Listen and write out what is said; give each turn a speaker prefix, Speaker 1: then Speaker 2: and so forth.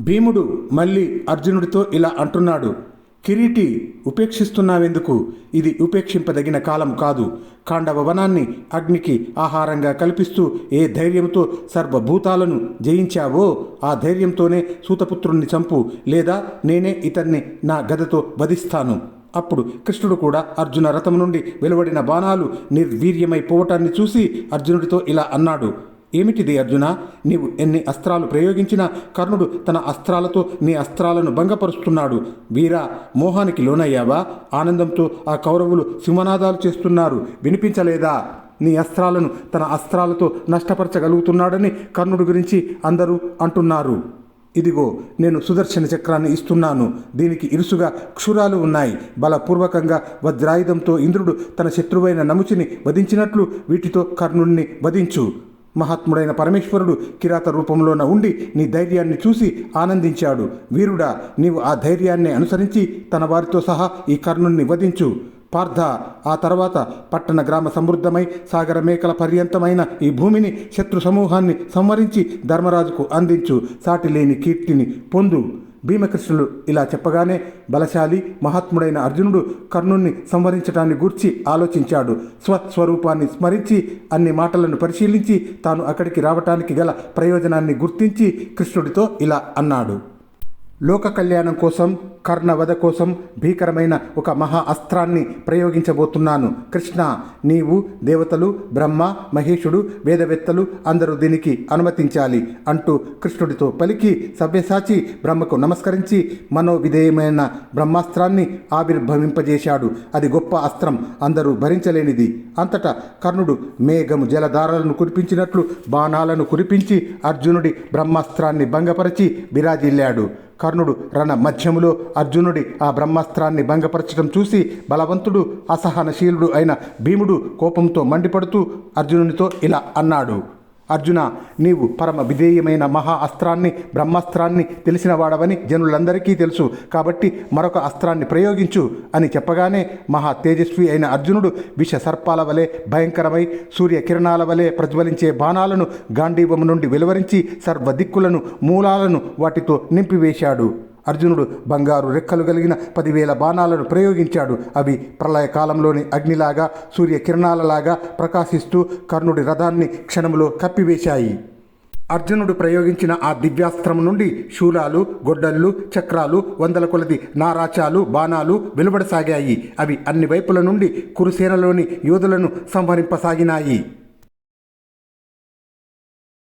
Speaker 1: భీముడు మళ్ళీ అర్జునుడితో ఇలా అంటున్నాడు. కిరీటి, ఉపేక్షిస్తున్నావెందుకు? ఇది ఉపేక్షింపదగిన కాలం కాదు. ఖాండవ వనాన్ని అగ్నికి ఆహారంగా కల్పిస్తూ ఏ ధైర్యంతో సర్వభూతాలను జయించావో ఆ ధైర్యంతోనే సూతపుత్రుణ్ణి చంపు, లేదా నేనే ఇతన్ని నా గదతో వధిస్తాను. అప్పుడు కృష్ణుడు కూడా అర్జున రథం నుండి వెలువడిన బాణాలు నిర్వీర్యమైపోవటాన్ని చూసి అర్జునుడితో ఇలా అన్నాడు. ఏమిటిది అర్జున? నీవు ఎన్ని అస్త్రాలు ప్రయోగించినా కర్ణుడు తన అస్త్రాలతో నీ అస్త్రాలను భంగపరుస్తున్నాడు. వీరా, మోహానికి లోనయ్యావా? ఆనందంతో ఆ కౌరవులు సింహనాదాలు చేస్తున్నారు, వినిపించలేదా? నీ అస్త్రాలను తన అస్త్రాలతో నష్టపరచగలుగుతున్నాడని కర్ణుడి గురించి అందరూ అంటున్నారు. ఇదిగో, నేను సుదర్శన చక్రాన్ని ఇస్తున్నాను. దీనికి ఇరుసుగా క్షురాలు ఉన్నాయి. బలపూర్వకంగా వజ్రాయుధంతో ఇంద్రుడు తన శత్రువైన నముచిని వధించినట్లు వీటితో కర్ణుడిని వధించు. మహాత్ముడైన పరమేశ్వరుడు కిరాత రూపంలోన ఉండి నీ ధైర్యాన్ని చూసి ఆనందించాడు. వీరుడా, నీవు ఆ ధైర్యాన్ని అనుసరించి తన వారితో సహా ఈ కర్ణుణ్ణి వధించు. పార్థ, ఆ తర్వాత పట్టణ గ్రామ సమృద్ధమై సాగర మేకల పర్యంతమైన ఈ భూమిని శత్రు సమూహాన్ని సంవరించి ధర్మరాజుకు అందించు. సాటి లేని కీర్తిని పొందు. భీమకృష్ణులు ఇలా చెప్పగానే బలశాలి మహాత్ముడైన అర్జునుడు కర్ణుణ్ణి సంవరించటాన్ని గూర్చి ఆలోచించాడు. స్వస్వరూపాన్ని స్మరించి అన్ని మాటలను పరిశీలించి తాను అక్కడికి రావటానికి గల ప్రయోజనాన్ని గుర్తించి కృష్ణుడితో ఇలా అన్నాడు. లోక కళ్యాణం కోసం, కర్ణవధ కోసం భీకరమైన ఒక మహా అస్త్రాన్ని ప్రయోగించబోతున్నాను. కృష్ణ, నీవు, దేవతలు, బ్రహ్మ, మహేశుడు, వేదవేత్తలు అందరూ దీనికి అనుమతించాలి అంటూ కృష్ణుడితో పలికి సవ్యసాచి బ్రహ్మకు నమస్కరించి మనోవిధేయమైన బ్రహ్మాస్త్రాన్ని ఆవిర్భవింపజేశాడు. అది గొప్ప అస్త్రం, అందరూ భరించలేనిది. అంతటా కర్ణుడు మేఘము జలధారలను కురిపించినట్లు బాణాలను కురిపించి అర్జునుడి బ్రహ్మాస్త్రాన్ని భంగపరచి విరాజిల్లాడు. కర్ణుడు రణ మధ్యములో అర్జునుడి ఆ బ్రహ్మాస్త్రాన్ని భంగపరచడం చూసి బలవంతుడు, అసహనశీలుడు అయిన భీముడు కోపంతో మండిపడుతూ అర్జునునితో ఇలా అన్నాడు. అర్జున, నీవు పరమ విధేయమైన మహా అస్త్రాన్ని, బ్రహ్మాస్త్రాన్ని తెలిసిన వాడవని జనులందరికీ తెలుసు. కాబట్టి మరొక అస్త్రాన్ని ప్రయోగించు అని చెప్పగానే మహా తేజస్వి అయిన అర్జునుడు విష సర్పాల వలె భయంకరమై సూర్యకిరణాల వలె ప్రజ్వలించే బాణాలను గాంధీవము నుండి వెలువరించి సర్వదిక్కులను మూలాలను వాటితో నింపివేశాడు. అర్జునుడు బంగారు రెక్కలు కలిగిన 10,000 బాణాలను ప్రయోగించాడు. అవి ప్రళయకాలంలోని అగ్నిలాగా సూర్యకిరణాలలాగా ప్రకాశిస్తూ కర్ణుడి రథాన్ని క్షణంలో కప్పివేశాయి. అర్జునుడు ప్రయోగించిన ఆ దివ్యాస్త్రం నుండి శూలాలు, గొడ్డళ్ళు, చక్రాలు, 100 కొలది నారాచాలు, బాణాలు వెలువడసాగాయి. అవి అన్ని వైపుల నుండి కురుసేనలోని యోధులను సంహరింపసాగినాయి.